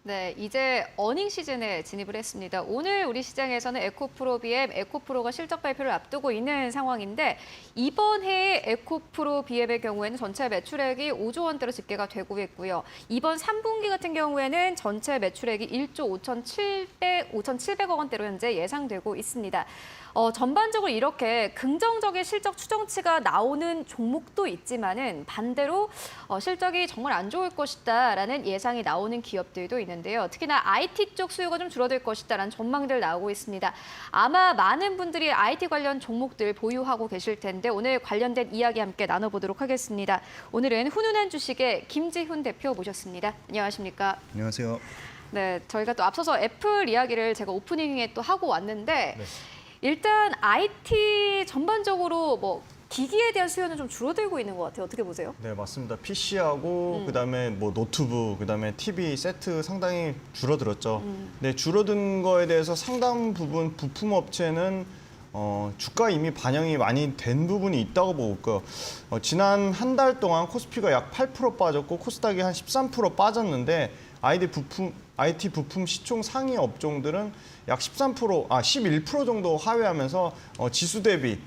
네, 이제 어닝 시즌에 진입을 했습니다. 오늘 우리 시장에서는 에코프로 BM, 에코프로가 실적 발표를 앞두고 있는 상황인데 이번 해의 에코프로 BM의 경우에는 전체 매출액이 5조 원대로 집계가 되고 있고요. 이번 3분기 같은 경우에는 전체 매출액이 1조 5,700억 원대로 현재 예상되고 있습니다. 전반적으로 이렇게 긍정적인 실적 추정치가 나오는 종목도 있지만은 반대로 실적이 정말 안 좋을 것이다라는 예상이 나오는 기업들도 있는데요. 특히나 IT 쪽 수요가 좀 줄어들 것이다라는 전망들 나오고 있습니다. 아마 많은 분들이 IT 관련 종목들 보유하고 계실 텐데 오늘 관련된 이야기 함께 나눠보도록 하겠습니다. 오늘은 훈훈한 주식의 김지훈 대표 모셨습니다. 안녕하십니까? 안녕하세요. 네, 저희가 또 앞서서 애플 이야기를 제가 오프닝에 또 하고 왔는데 네. 일단 IT 전반적으로 뭐 기기에 대한 수요는 좀 줄어들고 있는 것 같아요. 어떻게 보세요? 네, 맞습니다. PC하고 그다음에 뭐 노트북, 그다음에 TV 세트 상당히 줄어들었죠. 네, 줄어든 거에 대해서 상당 부분 부품 업체는 주가 이미 반영이 많이 된 부분이 있다고 보고 있고요. 지난 한 달 동안 코스피가 약 8% 빠졌고 코스닥이 한 13% 빠졌는데 IT 부품 시총 상위 업종들은 약 11% 정도 하회하면서 지수 대비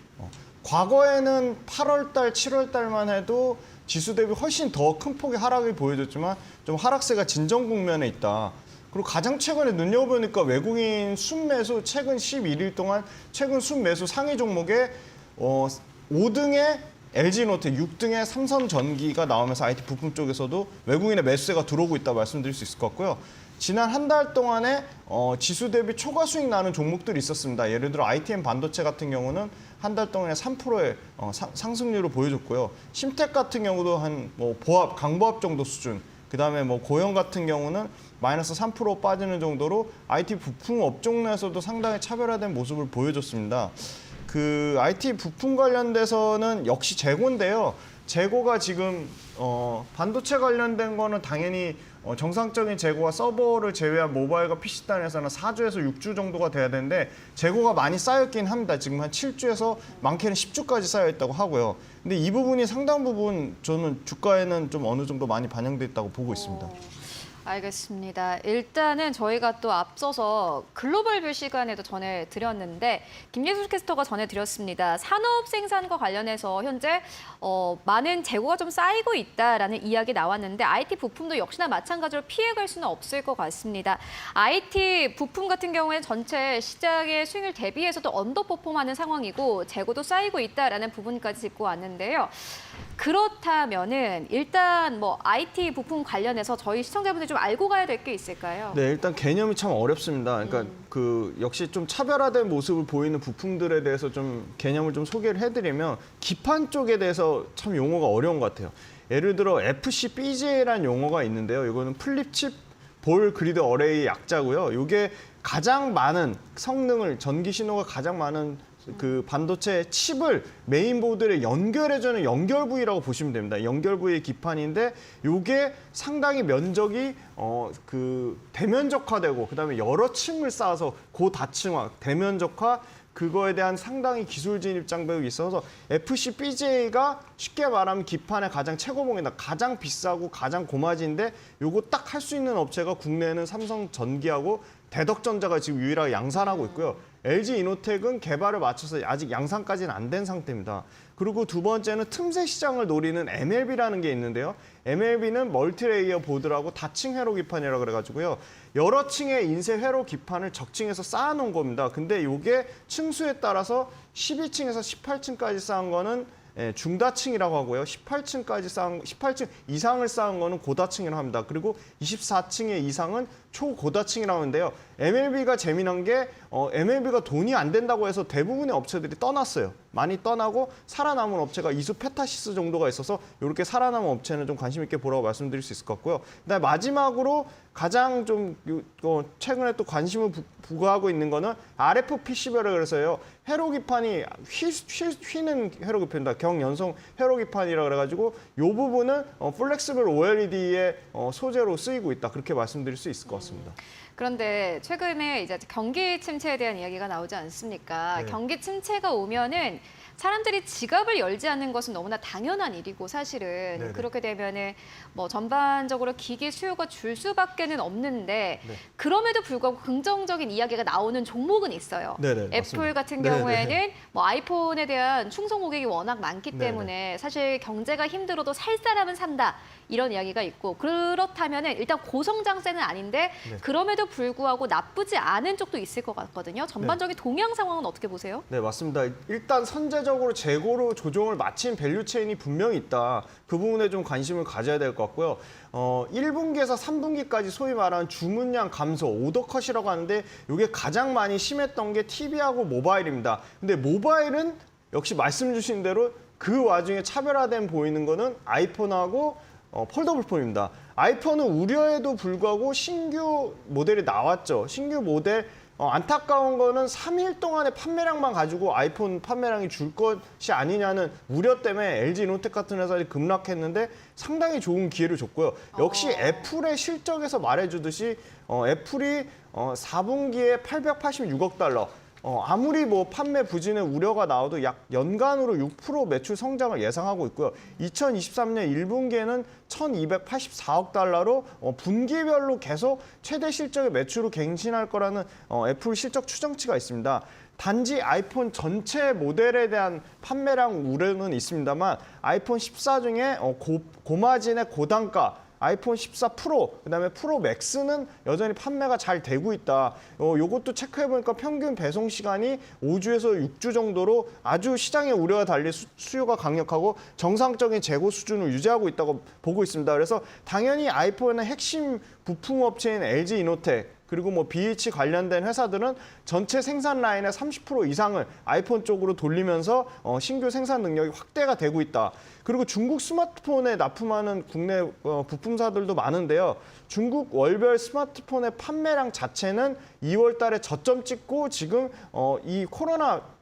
과거에는 8월 달, 7월 달만 해도 지수 대비 훨씬 더 큰 폭의 하락이 보여줬지만 좀 하락세가 진정 국면에 있다. 그리고 가장 최근에 눈여겨보니까 외국인 순매수 최근 11일 동안 최근 순매수 상위 종목에 5등에 LG노텍, 6등에 삼성전기가 나오면서 IT 부품 쪽에서도 외국인의 매수세가 들어오고 있다고 말씀드릴 수 있을 것 같고요. 지난 한 달 동안에 지수 대비 초과 수익 나는 종목들이 있었습니다. 예를 들어 ITM 반도체 같은 경우는 한 달 동안에 3%의 상승률을 보여줬고요. 심텍 같은 경우도 한 강보합 정도 수준. 그다음에 고영 같은 경우는 마이너스 3% 빠지는 정도로 IT 부품 업종 내에서도 상당히 차별화된 모습을 보여줬습니다. 그 IT 부품 관련돼서는 역시 재고인데요. 재고가 지금 반도체 관련된 거는 당연히 정상적인 재고가 서버를 제외한 모바일과 PC 단에서는 4주에서 6주 정도가 돼야 되는데 재고가 많이 쌓였긴 합니다. 지금 한 7주에서 많게는 10주까지 쌓여 있다고 하고요. 근데 이 부분이 상당 부분 저는 주가에는 좀 어느 정도 많이 반영돼 있다고 보고 있습니다. 알겠습니다. 일단은 저희가 또 앞서서 글로벌 뷰 시간에도 전해드렸는데 김예수 캐스터가 전해드렸습니다. 산업 생산과 관련해서 현재 많은 재고가 좀 쌓이고 있다라는 이야기 나왔는데 IT 부품도 역시나 마찬가지로 피해갈 수는 없을 것 같습니다. IT 부품 같은 경우에 전체 시장의 수익률 대비해서도 언더퍼폼하는 상황이고 재고도 쌓이고 있다라는 부분까지 짚고 왔는데요. 그렇다면은 일단 IT 부품 관련해서 저희 시청자분들이 좀 알고 가야 될 게 있을까요? 네, 일단 개념이 참 어렵습니다. 그러니까 역시 좀 차별화된 모습을 보이는 부품들에 대해서 좀 개념을 좀 소개를 해드리면 기판 쪽에 대해서 참 용어가 어려운 것 같아요. 예를 들어 FCBGA라는 용어가 있는데요. 이거는 플립칩 볼 그리드 어레이 약자고요. 이게 가장 많은 성능을 전기 신호가 가장 많은 그 반도체 칩을 메인보드에 연결해주는 연결 부위라고 보시면 됩니다. 연결 부위의 기판인데 이게 상당히 면적이 대면적화되고 그다음에 여러 층을 쌓아서 고다층화, 대면적화 그거에 대한 상당히 기술 진입 장벽이 있어서 FCBGA가 쉽게 말하면 기판의 가장 최고봉이다. 가장 비싸고 가장 고마진데 요거 딱 할 수 있는 업체가 국내에는 삼성전기하고 대덕전자가 지금 유일하게 양산하고 있고요. LG 이노텍은 개발을 마쳐서 아직 양산까지는 안 된 상태입니다. 그리고 두 번째는 틈새 시장을 노리는 MLB라는 게 있는데요. MLB는 멀티레이어 보드라고 다층 회로 기판이라고 그래가지고요. 여러 층의 인쇄 회로 기판을 적층에서 쌓아놓은 겁니다. 근데 이게 층수에 따라서 12층에서 18층까지 쌓은 거는 중다층이라고 하고요. 18층 이상을 쌓은 거는 고다층이라고 합니다. 그리고 24층의 이상은 초고다층이라고 하는데요. MLB가 재미난 게 MLB가 돈이 안 된다고 해서 대부분의 업체들이 떠났어요. 많이 떠나고 살아남은 업체가 이수페타시스 정도가 있어서 이렇게 살아남은 업체는 좀 관심 있게 보라고 말씀드릴 수 있을 것 같고요. 그다음에 마지막으로 가장 좀 최근에 또 관심을 부과하고 있는 거는 RF PCB라고 그래서요. 회로 기판이 휘는 회로 기판입니다. 경연성 회로 기판이라고 그래가지고 이 부분은 플렉스블 OLED의 소재로 쓰이고 있다. 그렇게 말씀드릴 수 있을 것 같습니다. 그런데 최근에 이제 경기 침체에 대한 이야기가 나오지 않습니까? 네. 경기 침체가 오면은 사람들이 지갑을 열지 않는 것은 너무나 당연한 일이고 사실은 네네. 그렇게 되면은 뭐 전반적으로 기기 수요가 줄 수밖에는 없는데 네. 그럼에도 불구하고 긍정적인 이야기가 나오는 종목은 있어요. 네네, 애플 맞습니다. 같은 네네. 경우에는 뭐 아이폰에 대한 충성 고객이 워낙 많기 네네. 때문에 사실 경제가 힘들어도 살 사람은 산다 이런 이야기가 있고 그렇다면은 일단 고성장세는 아닌데 네. 그럼에도 불구하고 나쁘지 않은 쪽도 있을 것 같거든요. 전반적인 동향 상황은 어떻게 보세요? 네, 맞습니다. 일단 선제적으로 재고로 조정을 마친 밸류 체인이 분명히 있다. 그 부분에 좀 관심을 가져야 될 것 같고요. 1분기에서 3분기까지 소위 말하는 주문량 감소, 오더컷이라고 하는데 이게 가장 많이 심했던 게 TV하고 모바일입니다. 근데 모바일은 역시 말씀 주신 대로 그 와중에 차별화된 보이는 거는 아이폰하고 폴더블 폰입니다. 아이폰은 우려에도 불구하고 신규 모델이 나왔죠. 신규 모델 안타까운 거는 3일 동안의 판매량만 가지고 아이폰 판매량이 줄 것이 아니냐는 우려 때문에 LG노텍 같은 회사들이 급락했는데 상당히 좋은 기회를 줬고요. 역시 애플의 실적에서 말해주듯이 애플이 4분기에 886억 달러 아무리 뭐 판매 부진의 우려가 나와도 약 연간으로 6% 매출 성장을 예상하고 있고요. 2023년 1분기에는 1,284억 달러로 분기별로 계속 최대 실적의 매출을 갱신할 거라는 애플 실적 추정치가 있습니다. 단지 아이폰 전체 모델에 대한 판매량 우려는 있습니다만 아이폰 14 중에 고마진의 고단가 아이폰 14 프로, 그다음에 프로 맥스는 여전히 판매가 잘 되고 있다. 요것도 체크해보니까 평균 배송 시간이 5주에서 6주 정도로 아주 시장의 우려와 달리 수요가 강력하고 정상적인 재고 수준을 유지하고 있다고 보고 있습니다. 그래서 당연히 아이폰의 핵심 부품 업체인 LG이노텍 그리고 뭐 BH 관련된 회사들은 전체 생산 라인의 30% 이상을 아이폰 쪽으로 돌리면서 신규 생산 능력이 확대가 되고 있다. 그리고 중국 스마트폰에 납품하는 국내 부품사들도 많은데요. 중국 월별 스마트폰의 판매량 자체는 2월 달에 저점 찍고 지금 이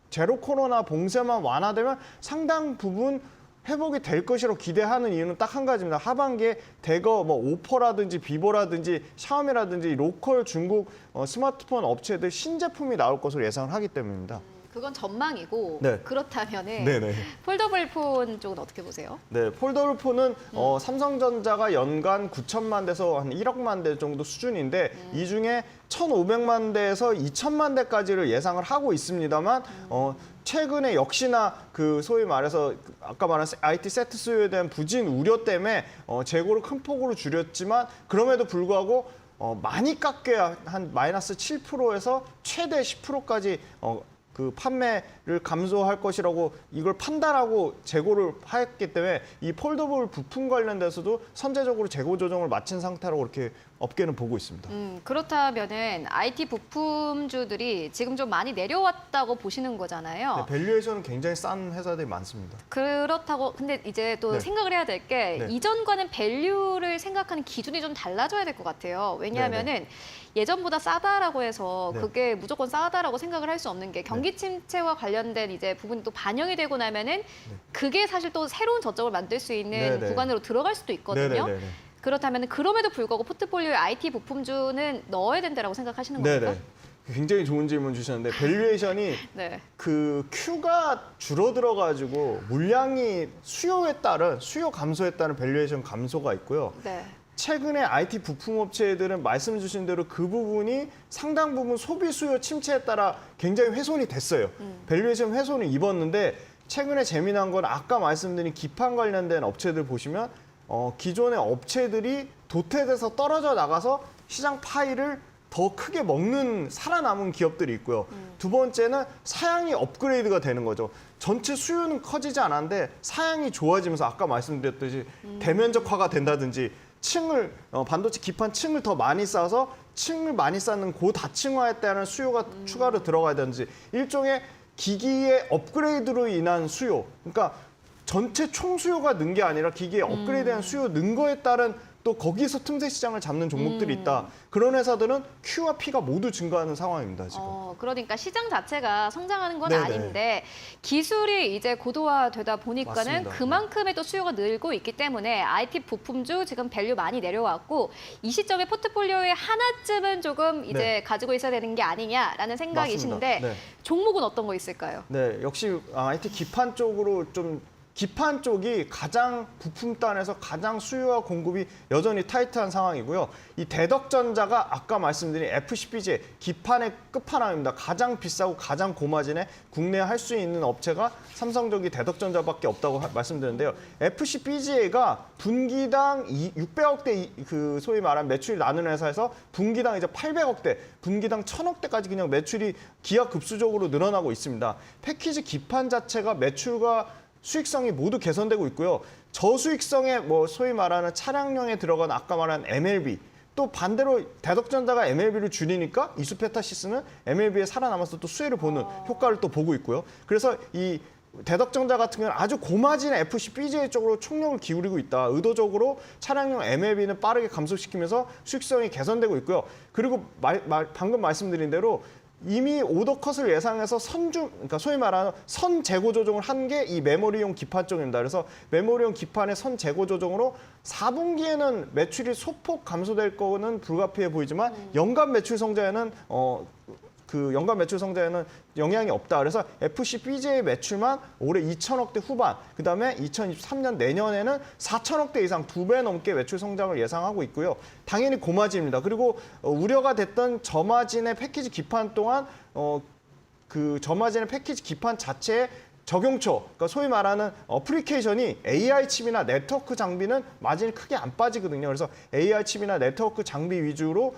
제로 코로나 봉쇄만 완화되면 상당 부분 회복이 될 것이라고 기대하는 이유는 딱 한 가지입니다. 하반기에 대거 뭐 오퍼라든지 비보라든지 샤오미라든지 로컬 중국 스마트폰 업체들 신제품이 나올 것으로 예상을 하기 때문입니다. 그건 전망이고 네. 그렇다면은 네네. 폴더블 폰 쪽은 어떻게 보세요? 네, 폴더블 폰은 삼성전자가 연간 9천만 대에서 한 1억만 대 정도 수준인데 이 중에 1,500만 대에서 2천만 대까지를 예상을 하고 있습니다만 최근에 역시나 그 소위 말해서 아까 말한 IT 세트 수요에 대한 부진 우려 때문에 재고를 큰 폭으로 줄였지만 그럼에도 불구하고 많이 깎여야 한 마이너스 7%에서 최대 10%까지 그 판매를 감소할 것이라고 이걸 판단하고 재고를 했기 때문에 이 폴더블 부품 관련돼서도 선제적으로 재고 조정을 마친 상태라고 이렇게 업계는 보고 있습니다. 그렇다면은 IT 부품주들이 지금 좀 많이 내려왔다고 보시는 거잖아요. 네, 밸류에이션은 굉장히 싼 회사들이 많습니다. 그렇다고 근데 이제 또 네. 생각을 해야 될 게 네. 이전과는 밸류를 생각하는 기준이 좀 달라져야 될 것 같아요. 왜냐하면은 예전보다 싸다라고 해서 네. 그게 무조건 싸다라고 생각을 할 수 없는 게 경기 침체와 관련된 이제 부분이 또 반영이 되고 나면은 그게 사실 또 새로운 저점을 만들 수 있는 네네. 구간으로 들어갈 수도 있거든요. 네네네. 그렇다면 그럼에도 불구하고 포트폴리오에 IT 부품주는 넣어야 된다라고 생각하시는 네네. 겁니까? 굉장히 좋은 질문 주셨는데 밸류에이션이 네. 그 큐가 줄어들어가지고 물량이 수요 감소에 따른 밸류에이션 감소가 있고요. 네. 최근에 IT 부품 업체들은 말씀 주신 대로 그 부분이 상당 부분 소비 수요 침체에 따라 굉장히 훼손이 됐어요. 밸류에이션 훼손을 입었는데 최근에 재미난 건 아까 말씀드린 기판 관련된 업체들 보시면 기존의 업체들이 도태돼서 떨어져 나가서 시장 파이를 더 크게 먹는 살아남은 기업들이 있고요. 두 번째는 사양이 업그레이드가 되는 거죠. 전체 수요는 커지지 않았는데 사양이 좋아지면서 아까 말씀드렸듯이 대면적화가 된다든지 반도체 기판 층을 더 많이 쌓아서 층을 많이 쌓는 고다층화에 따른 수요가 추가로 들어가야 되는지 일종의 기기의 업그레이드로 인한 수요. 그러니까 전체 총 수요가 는 게 아니라 기계의 업그레이드한 수요 는 거에 따른 또 거기서 틈새 시장을 잡는 종목들이 있다. 그런 회사들은 Q와 P가 모두 증가하는 상황입니다, 지금. 그러니까 시장 자체가 성장하는 건 네네. 아닌데 기술이 이제 고도화되다 보니까는 맞습니다. 그만큼의 또 수요가 늘고 있기 때문에 IT 부품주 지금 밸류 많이 내려왔고 이 시점에 포트폴리오에 하나쯤은 조금 이제 네. 가지고 있어야 되는 게 아니냐라는 생각이신데 맞습니다. 네. 종목은 어떤 거 있을까요? 네, 역시 IT 기판 쪽으로 좀 기판 쪽이 가장 부품단에서 가장 수요와 공급이 여전히 타이트한 상황이고요. 이 대덕전자가 아까 말씀드린 FCPJ 기판의 끝판왕입니다. 가장 비싸고 가장 고마진에 국내에 할 수 있는 업체가 삼성전기 대덕전자밖에 없다고 말씀드렸는데요. FCPJ가 분기당 600억대 그 소위 말하는 매출이 나는 회사에서 분기당 이제 800억대, 분기당 1000억대까지 그냥 매출이 기하급수적으로 늘어나고 있습니다. 패키지 기판 자체가 매출과 수익성이 모두 개선되고 있고요. 저수익성의 뭐 소위 말하는 차량용에 들어간 아까 말한 MLB 또 반대로 대덕전자가 MLB를 줄이니까 이수페타시스는 MLB에 살아남아서 또 수혜를 보는 효과를 또 보고 있고요. 그래서 이 대덕전자 같은 경우는 아주 고마진 FCPJ 쪽으로 총력을 기울이고 있다. 의도적으로 차량용 MLB는 빠르게 감소시키면서 수익성이 개선되고 있고요. 그리고 방금 말씀드린 대로 이미 오더 컷을 예상해서 그러니까 소위 말하는 선 재고 조정을 한 게 이 메모리용 기판 쪽입니다. 그래서 메모리용 기판의 선 재고 조정으로 4분기에는 매출이 소폭 감소될 거는 불가피해 보이지만 연간 매출 성장에는 연간 매출 성장에는 영향이 없다. 그래서 FCPJ 매출만 올해 2천억대 후반, 그다음에 2023년 내년에는 4천억대 이상 2배 넘게 매출 성장을 예상하고 있고요. 당연히 고마진입니다. 그리고 우려가 됐던 저마진의 패키지 기판 또한 그 저마진의 패키지 기판 자체에 적용초, 그러니까 소위 말하는 어플리케이션이 AI 칩이나 네트워크 장비는 마진이 크게 안 빠지거든요. 그래서 AI 칩이나 네트워크 장비 위주로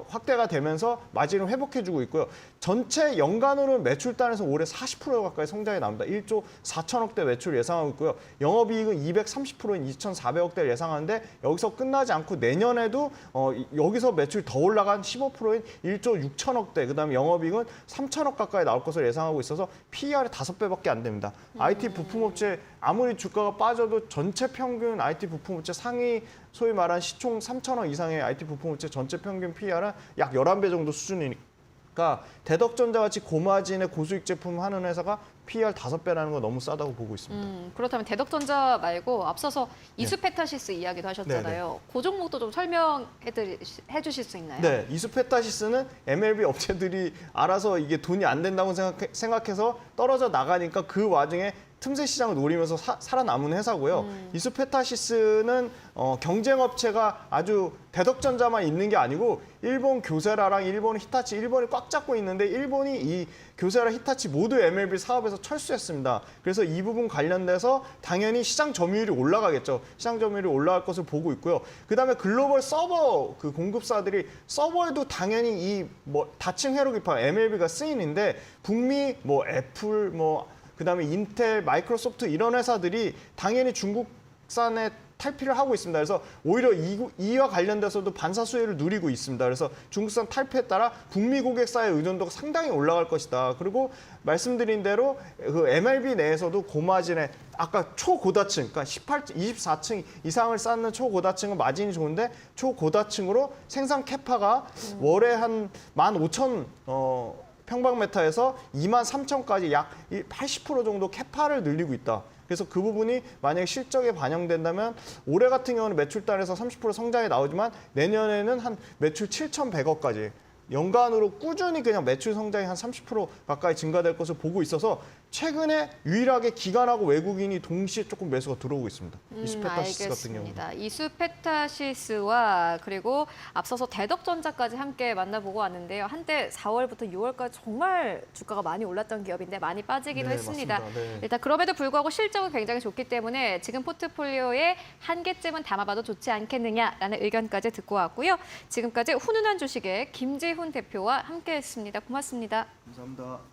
확대가 되면서 마진을 회복해주고 있고요. 전체 연간으로 매출단에서 올해 40% 가까이 성장이 나옵니다. 1조 4천억대 매출 예상하고 있고요. 영업이익은 230%인 2,400억대를 예상하는데 여기서 끝나지 않고 내년에도 여기서 매출 더 올라간 15%인 1조 6천억대, 그다음에 영업이익은 3천억 가까이 나올 것으로 예상하고 있어서 PER이 5배밖에 안 됩니다. IT 부품업체 아무리 주가가 빠져도 전체 평균 IT 부품업체 상위 소위 말한 시총 3천억 이상의 IT 부품업체 전체 평균 PER은 약 11배 정도 수준이니까 대덕전자 같이 고마진의 고수익 제품 하는 회사가 PER 5배라는 건 너무 싸다고 보고 있습니다. 그렇다면 대덕전자 말고 앞서서 이수페타시스 이야기도 하셨잖아요. 그 종목도 좀 설명해 주실 수 있나요? 네, 이수페타시스는 MLB 업체들이 알아서 이게 돈이 안 된다고 생각해서 떨어져 나가니까 그 와중에 틈새 시장을 노리면서 살아남은 회사고요. 이수페타시스는 경쟁업체가 아주 대덕전자만 있는 게 아니고 일본 교세라랑 일본 히타치, 일본이 꽉 잡고 있는데 일본이 이 교세라, 히타치 모두 MLB 사업에서 철수했습니다. 그래서 이 부분 관련돼서 당연히 시장 점유율이 올라가겠죠. 시장 점유율이 올라갈 것을 보고 있고요. 그다음에 글로벌 서버 그 공급사들이 서버에도 당연히 이 뭐 다층 회로 기판 MLB가 쓰이는데 북미 뭐 애플 그다음에 인텔, 마이크로소프트 이런 회사들이 당연히 중국산에 탈피를 하고 있습니다. 그래서 오히려 이와 관련돼서도 반사 수혜를 누리고 있습니다. 그래서 중국산 탈피에 따라 북미 고객사의 의존도가 상당히 올라갈 것이다. 그리고 말씀드린 대로 그 MLB 내에서도 고마진의 아까 초고다층, 그러니까 24층 이상을 쌓는 초고다층은 마진이 좋은데 초고다층으로 생산 캐파가 월에 한 15,000 평방메타에서 23,000까지 약 80% 정도 캐파를 늘리고 있다. 그래서 그 부분이 만약에 실적에 반영된다면 올해 같은 경우는 매출단에서 30% 성장이 나오지만 내년에는 한 매출 7,100억까지 연간으로 꾸준히 그냥 매출 성장이 한 30% 가까이 증가될 것을 보고 있어서 최근에 유일하게 기관하고 외국인이 동시에 조금 매수가 들어오고 있습니다. 이수페타시스 같은 경우는. 알겠습니다. 이수페타시스와 그리고 앞서서 대덕전자까지 함께 만나보고 왔는데요. 한때 4월부터 6월까지 정말 주가가 많이 올랐던 기업인데 많이 빠지기도 네, 했습니다. 맞습니다. 네. 일단 그럼에도 불구하고 실적은 굉장히 좋기 때문에 지금 포트폴리오에 한 개쯤은 담아봐도 좋지 않겠느냐라는 의견까지 듣고 왔고요. 지금까지 훈훈한 주식의 김재훈 대표와 함께했습니다. 고맙습니다. 감사합니다.